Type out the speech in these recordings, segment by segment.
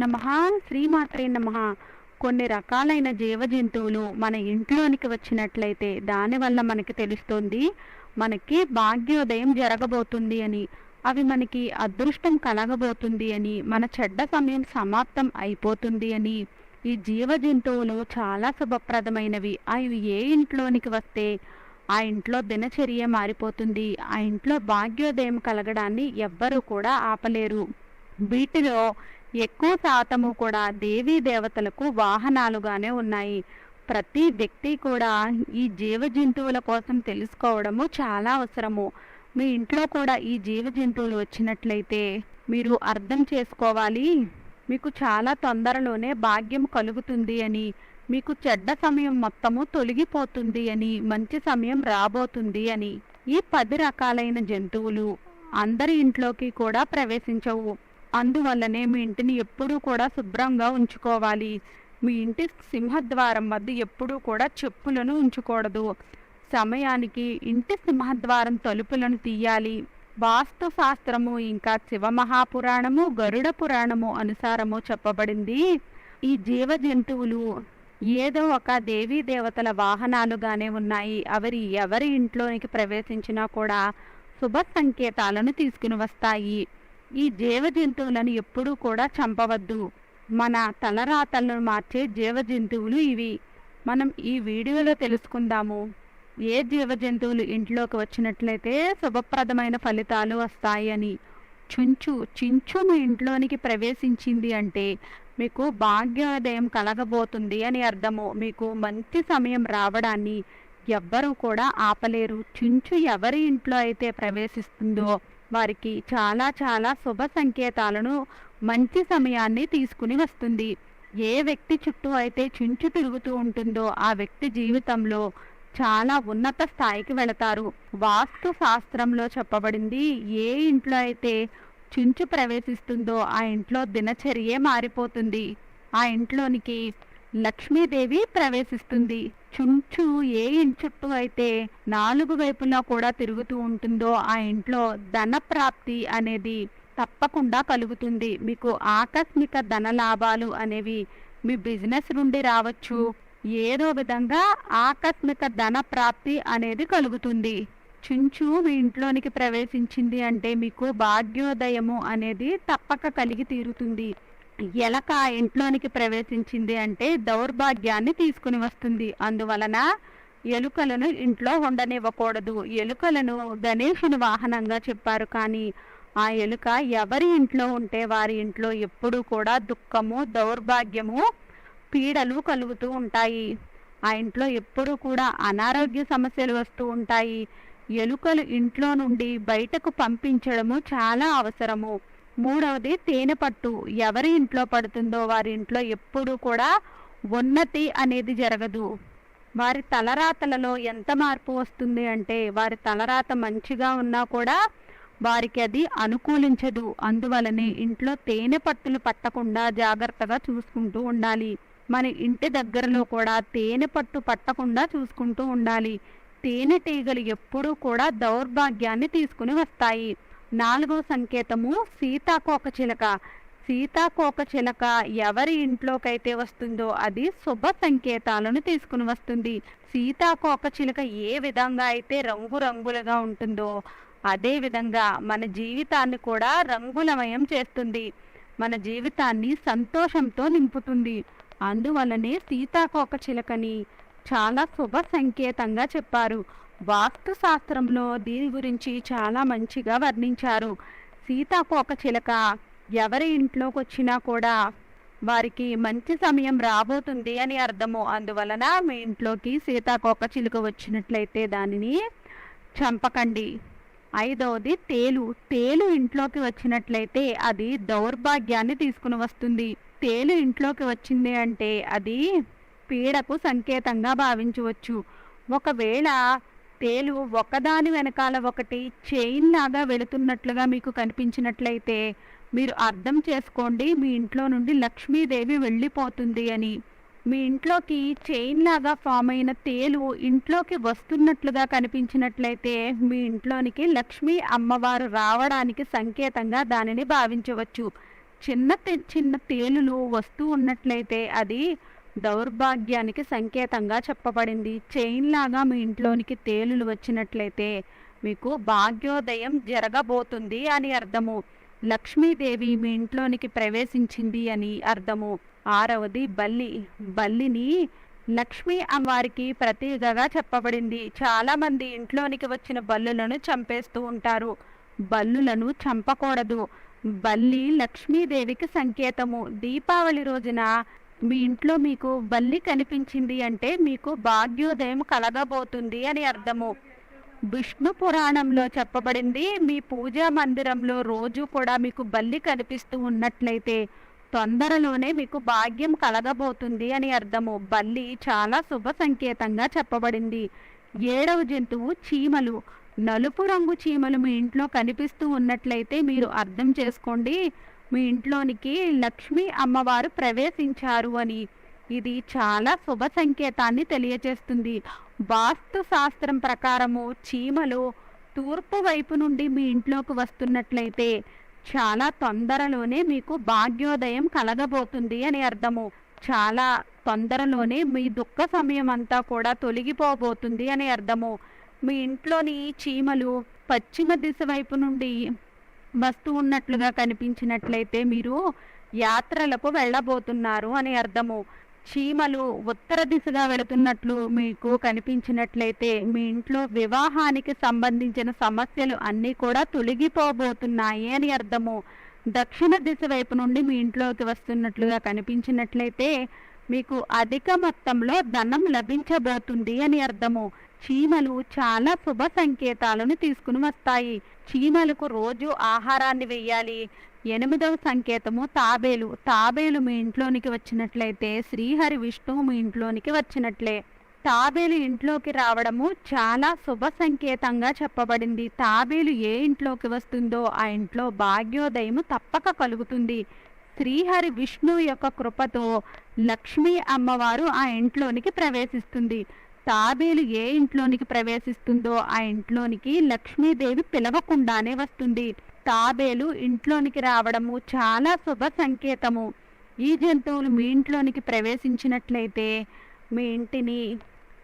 నమః. శ్రీమాత్రే నమః. కొన్ని రకాలైన జీవజంతువులు మన ఇంట్లోనికి వచ్చినట్లయితే దానివల్ల మనకి తెలుస్తుంది మనకి భాగ్యోదయం జరగబోతుంది అని, అవి మనకి అదృష్టం కలగబోతుంది అని, మన చెడ్డ సమయం సమాప్తం అయిపోతుంది అని. ఈ జీవజంతువులు చాలా శుభప్రదమైనవి. అవి ఏ ఇంట్లోనికి వస్తే ఆ ఇంట్లో దినచర్య మారిపోతుంది, ఆ ఇంట్లో భాగ్యోదయం కలగడాన్ని ఎవ్వరూ కూడా ఆపలేరు. వీటిలో ఎక్కువ శాతము కూడా దేవీ దేవతలకు వాహనాలుగానే ఉన్నాయి. ప్రతి వ్యక్తి కూడా ఈ జీవజంతువుల కోసం తెలుసుకోవడము చాలా అవసరము. మీ ఇంట్లో కూడా ఈ జీవజంతువులు వచ్చినట్లయితే మీరు అర్థం చేసుకోవాలి, మీకు చాలా తొందరలోనే భాగ్యం కలుగుతుంది అని, మీకు చెడ్డ సమయం మొత్తము తొలగిపోతుంది అని, మంచి సమయం రాబోతుంది అని. ఈ 10 రకాలైన జంతువులు అందరి ఇంట్లోకి కూడా ప్రవేశించవు. అందువల్లనే మీ ఇంటిని ఎప్పుడూ కూడా శుభ్రంగా ఉంచుకోవాలి. మీ ఇంటి సింహద్వారం వద్ద ఎప్పుడూ కూడా చెప్పులను ఉంచకూడదు. సమయానికి ఇంటి సింహద్వారం తలుపులను తీయాలి. వాస్తు శాస్త్రము ఇంకా శివమహాపురాణము, గరుడ పురాణము అనుసారము చెప్పబడింది, ఈ జీవజంతువులు ఏదో ఒక దేవీ దేవతల వాహనాలుగానే ఉన్నాయి. ఎవరి ఇంట్లోనికి ప్రవేశించినా కూడా శుభ సంకేతాలను తీసుకుని వస్తాయి. ఈ జీవజంతువులను ఎప్పుడూ కూడా చంపవద్దు. మన తలరాతలను మార్చే జీవజంతువులు ఇవి. మనం ఈ వీడియోలో తెలుసుకుందాము ఏ జీవజంతువులు ఇంట్లోకి వచ్చినట్లయితే శుభప్రదమైన ఫలితాలు వస్తాయి అని. చించు మీ ఇంట్లోనికి ప్రవేశించింది అంటే మీకు భాగ్యోదయం కలగబోతుంది అని అర్థము. మీకు మంచి సమయం రావడాన్ని ఎవ్వరూ కూడా ఆపలేరు. చించు ఎవరి ఇంట్లో అయితే ప్రవేశిస్తుందో వారికి చాలా చాలా శుభ సంకేతాలను, మంచి సమయాన్ని తీసుకుని వస్తుంది. ఏ వ్యక్తి చుట్టూ అయితే చించు తిరుగుతూ ఉంటుందో ఆ వ్యక్తి జీవితంలో చాలా ఉన్నత స్థాయికి వెళతారు. వాస్తు శాస్త్రంలో చెప్పబడింది, ఏ ఇంట్లో అయితే చించు ప్రవేశిస్తుందో ఆ ఇంట్లో దినచర్యే మారిపోతుంది. ఆ ఇంట్లోనికి లక్ష్మీదేవి ప్రవేశిస్తుంది. చుంచు ఏ ఇంటి చుట్టూ అయితే 4 వైపులా కూడా తిరుగుతూ ఉంటుందో ఆ ఇంట్లో ధన ప్రాప్తి అనేది తప్పకుండా కలుగుతుంది. మీకు ఆకస్మిక ధన లాభాలు అనేవి మీ బిజినెస్ నుండి రావచ్చు. ఏదో విధంగా ఆకస్మిక ధన ప్రాప్తి అనేది కలుగుతుంది. చుంచు మీ ఇంట్లోనికి ప్రవేశించింది అంటే మీకు భాగ్యోదయము అనేది తప్పక కలిగి తీరుతుంది. ఎలక ఇంట్లోనికి ప్రవేశించింది అంటే దౌర్భాగ్యాన్ని తీసుకుని వస్తుంది. అందువలన ఎలుకలను ఇంట్లో ఉండనివ్వకూడదు. ఎలుకలను గణేశుని వాహనంగా చెప్పారు, కానీ ఆ ఎలుక ఎవరి ఇంట్లో ఉంటే వారి ఇంట్లో ఎప్పుడూ కూడా దుఃఖము, దౌర్భాగ్యము, పీడలు కలుగుతూ ఉంటాయి. ఆ ఇంట్లో ఎప్పుడూ కూడా అనారోగ్య సమస్యలు వస్తూ ఉంటాయి. ఎలుకలు ఇంట్లో నుండి బయటకు పంపించడము చాలా అవసరము. 3వది తేనెపట్టు. ఎవరి ఇంట్లో పడుతుందో వారి ఇంట్లో ఎప్పుడూ కూడా ఉన్నతి అనేది జరగదు. వారి తలరాతలలో ఎంత మార్పు వస్తుంది అంటే వారి తలరాత మంచిగా ఉన్నా కూడా వారికి అది అనుకూలించదు. అందువలనే ఇంట్లో తేనెపట్టులు పట్టకుండా జాగ్రత్తగా చూసుకుంటూ ఉండాలి. మన ఇంటి దగ్గరలో కూడా తేనెపట్టు పట్టకుండా చూసుకుంటూ ఉండాలి. తేనెటీగలు ఎప్పుడూ కూడా దౌర్భాగ్యాన్ని తీసుకుని వస్తాయి. 4వ సంకేతము సీతాకోకచిలక. సీతాకోకచిలక ఎవరి ఇంట్లోకైతే వస్తుందో అది శుభ సంకేతాలను తీసుకుని వస్తుంది. సీతాకోకచిలక ఏ విధంగా అయితే రంగురంగులుగా ఉంటుందో అదే విధంగా మన జీవితాన్ని కూడా రంగులమయం చేస్తుంది. మన జీవితాన్ని సంతోషంతో నింపుతుంది. అందువలనే సీతాకోకచిలకని చాలా శుభ సంకేతంగా చెప్పారు. వాస్తు శాస్త్రంలో దీని గురించి చాలా మంచిగా వర్ణించారు. సీతాకోకచిలక ఎవరి ఇంట్లోకి వచ్చినా కూడా వారికి మంచి సమయం రాబోతుంది అని అర్థము. అందువలన మీ ఇంట్లోకి సీతాకోకచిలుక వచ్చినట్లయితే దానిని చంపకండి. 5వది తేలు ఇంట్లోకి వచ్చినట్లయితే అది దౌర్భాగ్యాన్ని తీసుకుని వస్తుంది. తేలు ఇంట్లోకి వచ్చింది అంటే అది పీడకు సంకేతంగా భావించవచ్చు. ఒకవేళ తేలు ఒకదాని వెనకాల ఒకటి చైన్ లాగా వెళుతున్నట్లుగా మీకు కనిపించినట్లయితే మీరు అర్థం చేసుకోండి, మీ ఇంట్లో నుండి లక్ష్మీదేవి వెళ్ళిపోతుంది అని. మీ ఇంట్లోకి చైన్ లాగా ఫామ్ అయిన తేలు ఇంట్లోకి వస్తున్నట్లుగా కనిపించినట్లయితే మీ ఇంట్లోనికి లక్ష్మీ అమ్మవారు రావడానికి సంకేతంగా దానిని భావించవచ్చు. చిన్న తేలులు వస్తూ ఉన్నట్లయితే అది దౌర్భాగ్యానికి సంకేతంగా చెప్పబడింది. చైన్ లాగా మీ ఇంట్లోనికి తేలులు వచ్చినట్లయితే మీకు భాగ్యోదయం జరగబోతుంది అని అర్థము. లక్ష్మీదేవి మీ ఇంట్లోనికి ప్రవేశించింది అని అర్థము. ఆరవది బల్లిని లక్ష్మీ అమ్మవారికి ప్రతీకగా చెప్పబడింది. చాలా మంది ఇంట్లోనికి వచ్చిన బల్లులను చంపేస్తూ ఉంటారు. బల్లులను చంపకూడదు. బల్లి లక్ష్మీదేవికి సంకేతము. దీపావళి రోజున మీ ఇంట్లో మీకు బల్లి కనిపించింది అంటే మీకు భాగ్యోదయం కలగబోతుంది అని అర్థము. విష్ణు పురాణంలో చెప్పబడింది, మీ పూజా మందిరంలో రోజు కూడా మీకు బల్లి కనిపిస్తూ ఉన్నట్లయితే తొందరలోనే మీకు భాగ్యం కలగబోతుంది అని అర్థము. బల్లి చాలా శుభ సంకేతంగా చెప్పబడింది. 7వ జంతువు చీమలు. నలుపు రంగు చీమలు మీ ఇంట్లో కనిపిస్తూ ఉన్నట్లయితే మీరు అర్థం చేసుకోండి, మీ ఇంట్లోనికి లక్ష్మీ అమ్మవారు ప్రవేశించారు అని. ఇది చాలా శుభ సంకేతాన్ని తెలియజేస్తుంది. వాస్తు శాస్త్రం ప్రకారము చీమలు తూర్పు వైపు నుండి మీ ఇంట్లోకి వస్తున్నట్లయితే చాలా తొందరలోనే మీకు భాగ్యోదయం కలగబోతుంది అని అర్థము. చాలా తొందరలోనే మీ దుఃఖ సమయం అంతా కూడా తొలగిపోబోతుంది అని అర్థము. మీ ఇంట్లోని చీమలు పశ్చిమ దిశ వైపు నుండి వస్తూ ఉన్నట్లుగా కనిపించినట్లయితే మీరు యాత్రలకు వెళ్ళబోతున్నారు అని అర్థము. చీమలు ఉత్తర దిశగా వెళుతున్నట్లు మీకు కనిపించినట్లయితే మీ ఇంట్లో వివాహానికి సంబంధించిన సమస్యలు అన్నీ కూడా తొలగిపోబోతున్నాయి అని అర్థము. దక్షిణ దిశ వైపు నుండి మీ ఇంట్లోకి వస్తున్నట్లుగా కనిపించినట్లయితే మీకు అధిక మొత్తంలో ధనం లభించబోతుంది అని అర్థము. చీమలు చాలా శుభ సంకేతాలను తీసుకుని వస్తాయి. చీమలకు రోజు ఆహారాన్ని వేయాలి. 8వ సంకేతము తాబేలు మీ ఇంట్లోనికి వచ్చినట్లయితే శ్రీహరి విష్ణువు మీ ఇంట్లోనికి వచ్చినట్లే. తాబేలు ఇంట్లోకి రావడము చాలా శుభ సంకేతంగా చెప్పబడింది. తాబేలు ఏ ఇంట్లోకి వస్తుందో ఆ ఇంట్లో భాగ్యోదయము తప్పక కలుగుతుంది. శ్రీహరి విష్ణువు యొక్క కృపతో లక్ష్మీ అమ్మవారు ఆ ఇంట్లోనికి ప్రవేశిస్తుంది. తాబేలు ఏ ఇంట్లోనికి ప్రవేశిస్తుందో ఆ ఇంట్లోనికి లక్ష్మీదేవి పిలవకుండానే వస్తుంది. తాబేలు ఇంట్లోనికి రావడము చాలా శుభ సంకేతము. ఈ జంతువులు మీ ఇంట్లోనికి ప్రవేశించినట్లయితే మీ ఇంటిని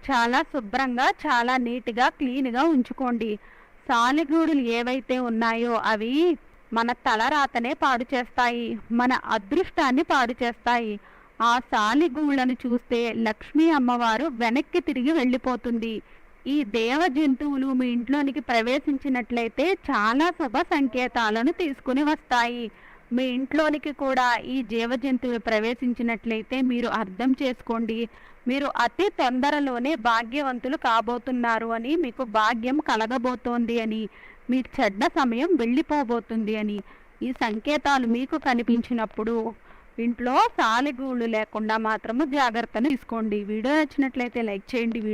చాలా శుభ్రంగా చాలా నీట్గా క్లీన్గా ఉంచుకోండి. సాలెగూడులు ఏవైతే ఉన్నాయో అవి మన తలరాతనే పాడు చేస్తాయి, మన అదృష్టాన్ని పాడు చేస్తాయి. ఆ సాలిగూళ్ళను చూస్తే లక్ష్మీ అమ్మవారు వెనక్కి తిరిగి వెళ్ళిపోతుంది. ఈ దేవ జంతువులు మీ ఇంట్లోనికి ప్రవేశించినట్లయితే చాలా శుభ సంకేతాలను తీసుకుని వస్తాయి. మీ ఇంట్లోనికి కూడా ఈ జీవ జంతువులు ప్రవేశించినట్లయితే మీరు అర్థం చేసుకోండి, మీరు అతి తొందరలోనే భాగ్యవంతులు కాబోతున్నారు అని, మీకు భాగ్యం కలగబోతోంది అని, మీ చెడ్డ సమయం వెళ్ళిపోబోతుంది అని. ఈ సంకేతాలు మీకు కనిపించినప్పుడు ఇంట్లో సాలెగూళ్ళు లేకుండా మాత్రము జాగ్రత్తను తీసుకోండి. వీడియో నచ్చినట్లయితే లైక్ చేయండి.